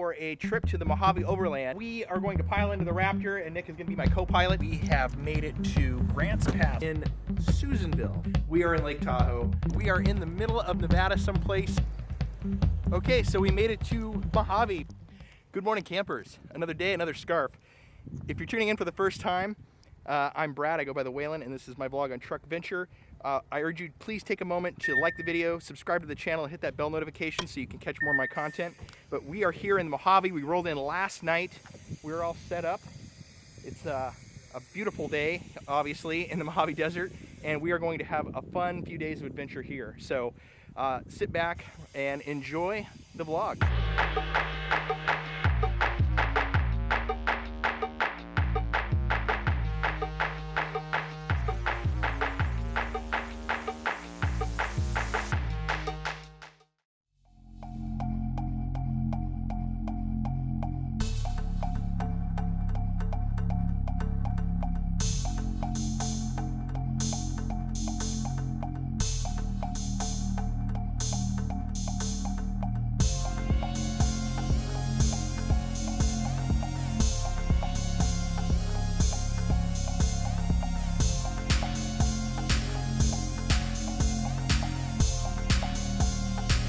for a trip to the Mojave Overland. We are going to pile into the Raptor, and Nick is going to be my co-pilot. We have made it to Grants Pass in Susanville. We are in Lake Tahoe. We are in the middle of Nevada someplace. Okay, so we made it to Mojave. Good morning, campers. Another day, another scarf. If you're tuning in for the first time, I'm Brad. I go by the Whalen, and this is my vlog on Truck Venture. I urge you, please take a moment to like the video, subscribe to the channel, and hit that bell notification so you can catch more of my content. But we are here in the Mojave. We rolled in last night. We're all set up. It's a beautiful day, obviously, in the Mojave Desert, and we are going to have a fun few days of adventure here. So sit back and enjoy the vlog.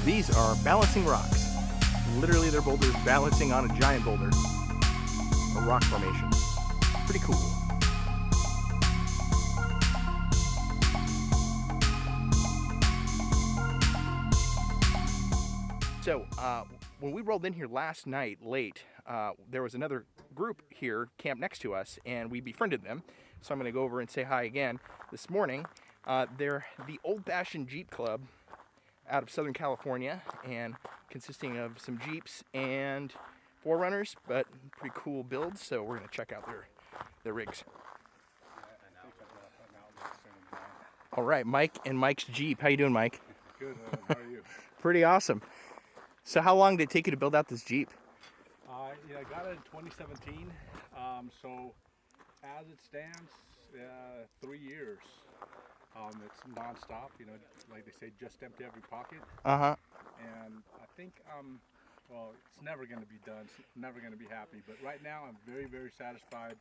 These are balancing rocks. Literally, they're boulders balancing on a giant boulder. A rock formation. Pretty cool. So, when we rolled in here last night, late, there was another group here camped next to us, and we befriended them. So I'm going to go over and say hi again. This morning, they're the Old Fashioned Jeep Club out of Southern California, and consisting of some Jeeps and 4Runners, but pretty cool builds. So we're going to check out their rigs. All right, Mike and Mike's Jeep. How you doing, Mike? Good. How are you? Pretty awesome. So how long did it take you to build out this Jeep? Yeah, I got it in 2017. So as it stands, 3 years. It's non-stop, you know, like they say, just empty every pocket. Uh-huh. And I think, well, it's never going to be done. It's never going to be happy. But right now, I'm very, very satisfied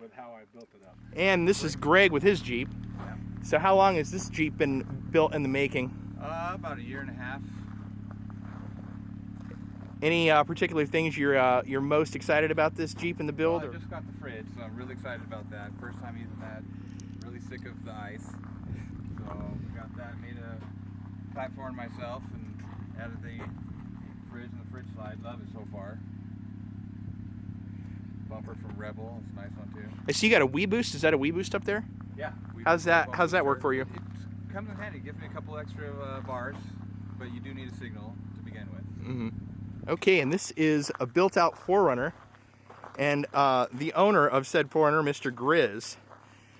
with how I built it up. And this is Greg with his Jeep. Yeah. So how long has this Jeep been built in the making? About 1.5 years. Any particular things you're most excited about this Jeep in the build? Well, I just got the fridge, so I'm really excited about that. First time using that. Really sick of the ice. So got that, made a platform myself, and added the fridge and the fridge slide. Love it so far. Bumper from Rebel, it's a nice one too. I see you got a Wii Boost. Is that a Wii Boost up there? Yeah. How's that work for you? It comes in handy. It gives me a couple extra bars, but you do need a signal to begin with. Mm-hmm. Okay, and this is a built-out 4Runner, and the owner of said 4Runner, Mr. Grizz.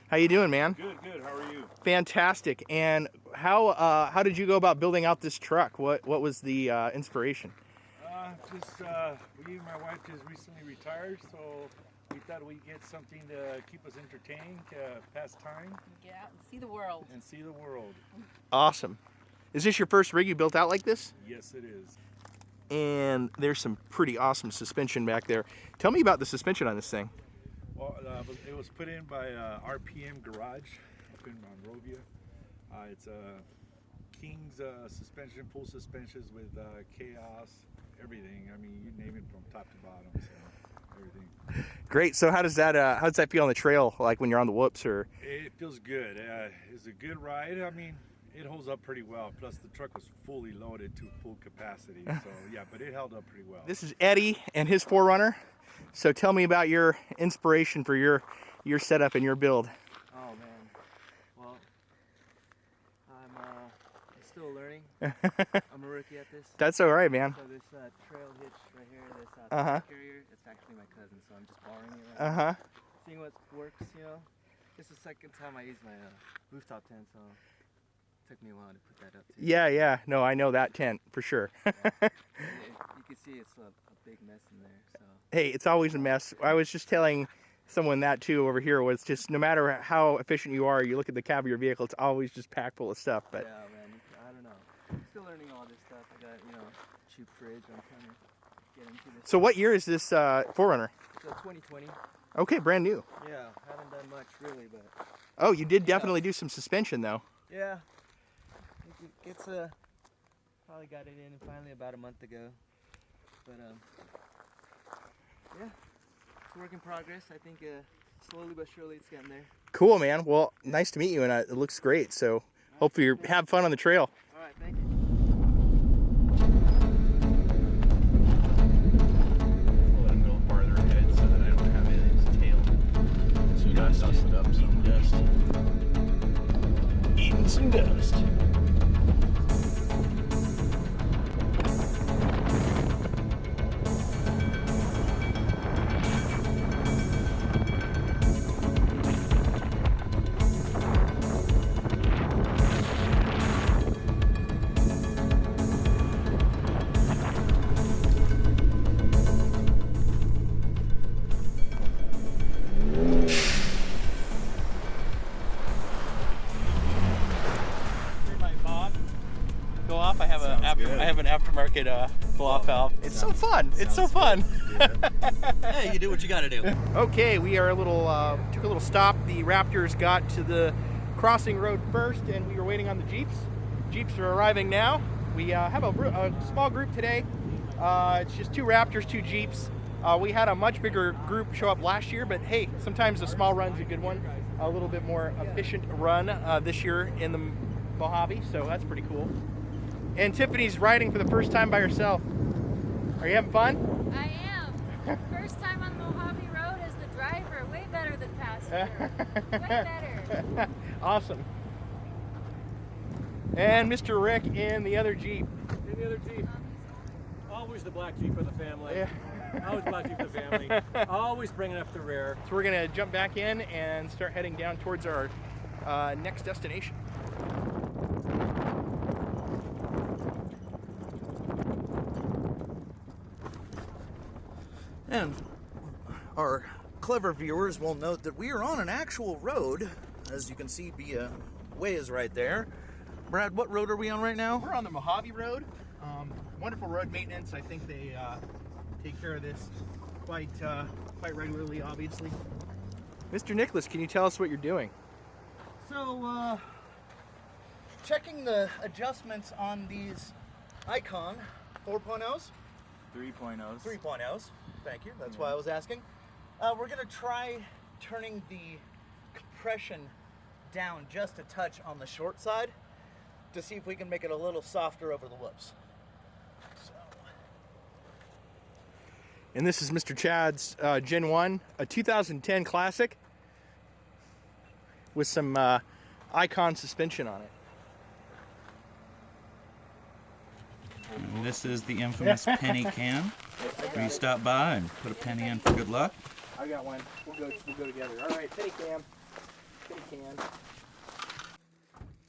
How you doing, man? Good, good. How are you? Fantastic. And how did you go about building out this truck? What was the inspiration? My wife just recently retired, so we thought we'd get something to keep us entertained, pass time. Get out and see the world. And see the world. Awesome. Is this your first rig you built out like this? Yes, it is. And there's some pretty awesome suspension back there. Tell me about the suspension on this thing. Well, it was put in by RPM Garage up in Monrovia. It's a King's suspension, full suspensions with chaos, everything. I mean, you name it from top to bottom, so everything. Great. So how does that feel on the trail, like when you're on the whoops? Or it feels good. It's a good ride. I mean, it holds up pretty well. Plus, the truck was fully loaded to full capacity. So yeah, but it held up pretty well. This is Eddie and his 4Runner. So tell me about your inspiration for your setup and your build. Oh man, well, I'm still learning. I'm a rookie at this. That's all right, man. So this trail hitch right here, this carrier, it's actually my cousin, so I'm just borrowing it right now. Seeing what works, you know. This is the second time I used my rooftop tent, so it took me a while to put that up too. Yeah. No, I know that tent for sure. You can see it's a big mess in there. So. Hey, it's always a mess. I was just telling someone that too over here, was just no matter how efficient you are, you look at the cab of your vehicle, it's always just packed full of stuff. But yeah, man, I don't know. I'm still learning all this stuff. I got, cheap fridge on counter. get into this. So what year is this 4Runner? So 2020. Okay, brand new. Yeah, haven't done much really, but Oh, you did definitely do some suspension though. yeah, it's probably got it in finally about a month ago. But yeah, it's a work in progress. I think slowly but surely it's getting there. Cool, man. Well, nice to meet you, and it looks great. So hopefully you have fun on the trail. All right, thank you. Let him go farther ahead so that I don't have it in his tail. So you got dust up, eating dust. Eating some dust. Go off. I have an aftermarket blow-off valve. It's so fun. It's so fun. Hey, you do what you got to do. Okay, we are took a little stop. The Raptors got to the crossing road first, and we were waiting on the Jeeps. Jeeps are arriving now. We have a small group today. It's just 2 Raptors, 2 Jeeps. We had a much bigger group show up last year, but hey, sometimes a small run's a good one. A little bit more efficient run this year in the Mojave, so that's pretty cool. And Tiffany's riding for the first time by herself. Are you having fun? I am. First time on the Mojave Road as the driver. Way better than passenger. Way better. Awesome. And Mr. Rick in the other Jeep. In the other Jeep. Always the black Jeep of the family. Yeah. Always the black Jeep of the family. Always bringing up the rear. So we're gonna jump back in and start heading down towards our next destination. And our clever viewers will note that we are on an actual road. As you can see, way is right there. Brad, what road are we on right now? We're on the Mojave Road. Wonderful road maintenance. I think they take care of this quite regularly, obviously. Mr. Nicholas, can you tell us what you're doing? So, checking the adjustments on these Icon 4.0s. 3.0s. 3.0s. Thank you. That's why I was asking. We're going to try turning the compression down just a touch on the short side to see if we can make it a little softer over the whoops. So. And this is Mr. Chad's Gen 1, a 2010 Classic with some Icon suspension on it. And this is the infamous penny can. Where you stop by and put a penny in for good luck. I got one. We'll go together. All right, penny can. Penny can.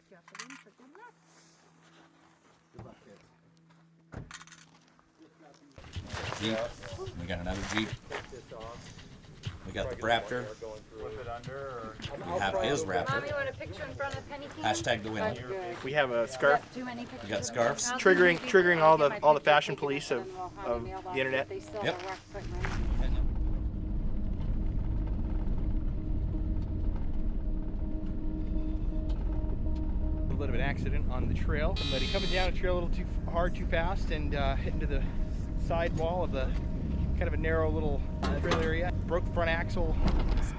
Drop it in for good luck. Good luck, kids. Jeep. We got another Jeep. We got the Raptor. Flip it under or... We have his Mom, Raptor. you want a picture in front of Penny Can? Hashtag the winner. We have a scarf Too many pictures. We got scarves. triggering all the fashion police of the internet. Yep. A little bit of an accident on the trail. Somebody coming down the trail a little too hard, too fast, and hit into the side wall of the kind of a narrow little trail area. Broke the front axle,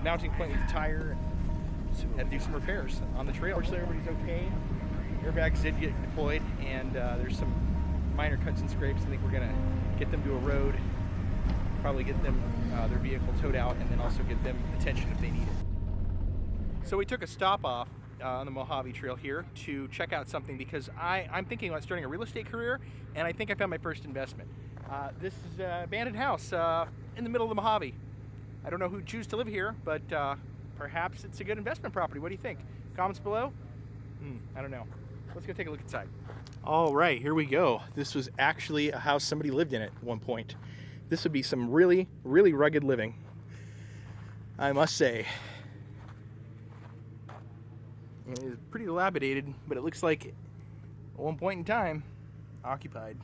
mounting point with the tire, so had to do some repairs on the trail. Fortunately, everybody's okay. Airbags did get deployed, and there's some minor cuts and scrapes. I think we're gonna get them to a road, probably get them their vehicle towed out, and then also get them attention if they need it. So we took a stop off on the Mojave Trail here to check out something because I'm thinking about starting a real estate career, and I think I found my first investment. This is an abandoned house in the middle of the Mojave. I don't know who'd choose to live here, but perhaps it's a good investment property. What do you think? Comments below? I don't know. Let's go take a look inside. All right, here we go. This was actually a house somebody lived in at one point. This would be some really, really rugged living, I must say. It is pretty dilapidated, but it looks like at one point in time, occupied.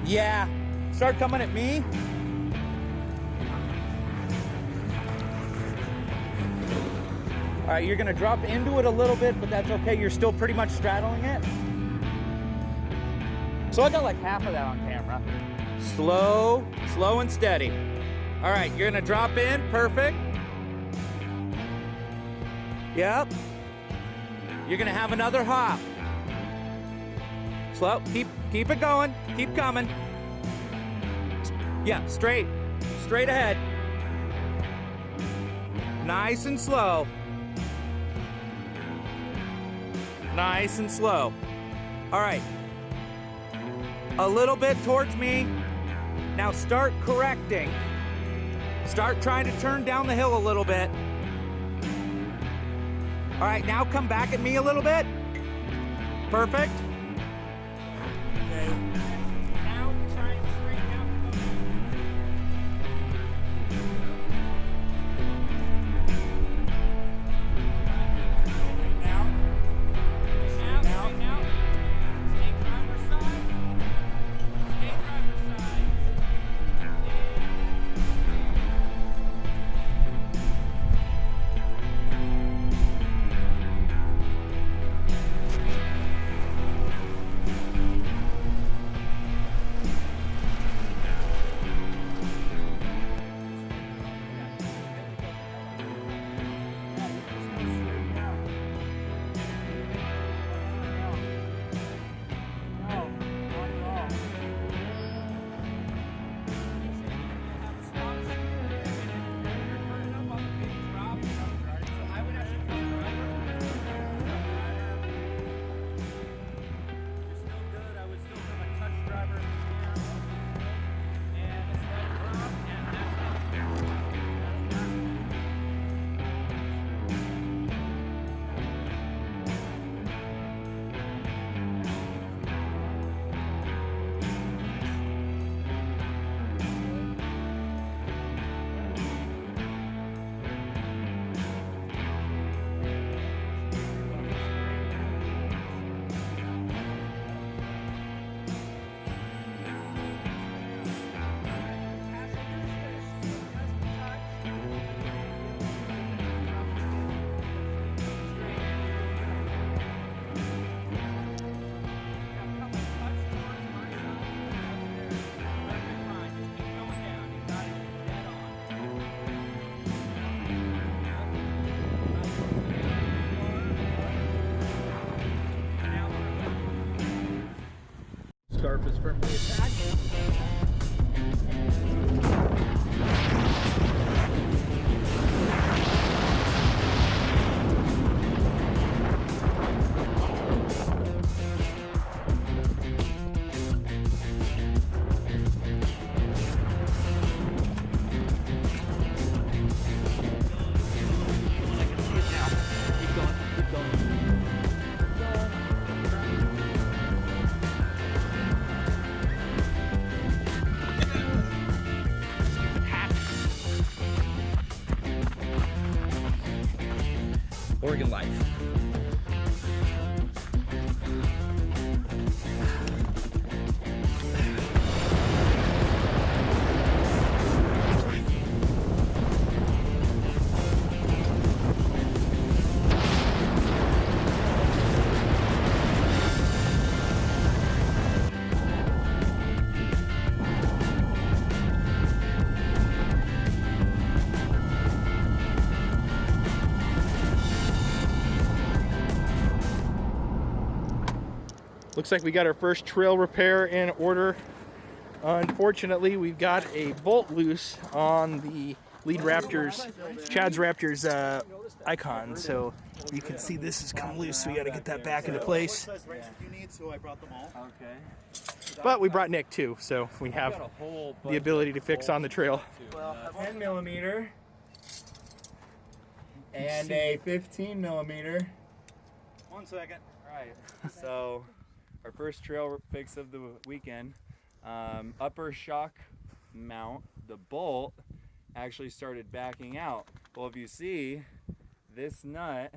Yeah. Start coming at me. All right, you're gonna drop into it a little bit, but that's okay. You're still pretty much straddling it. So I got like half of that on camera. Slow, slow and steady. All right, you're gonna drop in, perfect. Yep. You're gonna have another hop. Slow, keep it going, keep coming. Yeah, straight ahead. Nice and slow. Nice and slow. All right. A little bit towards me. Now start correcting. Start trying to turn down the hill a little bit. All right, now come back at me a little bit. Perfect. Okay. Now try and straighten out. Scarf is firmly attached. Oregon life. Looks like we got our first trail repair in order. Unfortunately, we've got a bolt loose on the lead Raptor's, Chad's Raptor's icon. So you can see this has come loose. So we got to get that back into place. But we brought Nick too, so we have the ability to fix on the trail. Well, 10 millimeter and a 15 millimeter. 1 second. All right. So our first trail fix of the weekend. Upper shock mount, the bolt actually started backing out. Well, if you see, this nut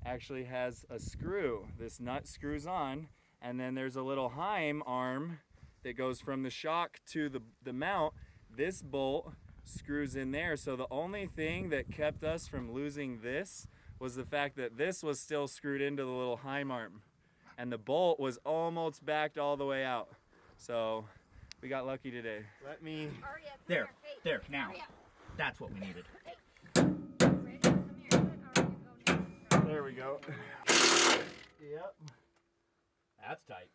actually has a screw. This nut screws on, and then there's a little heim arm that goes from the shock to the mount. This bolt screws in there. So the only thing that kept us from losing this was the fact that this was still screwed into the little Heim arm. And the bolt was almost backed all the way out. So we got lucky today. Let me. There, now. That's what we needed. There we go. Yep. That's tight.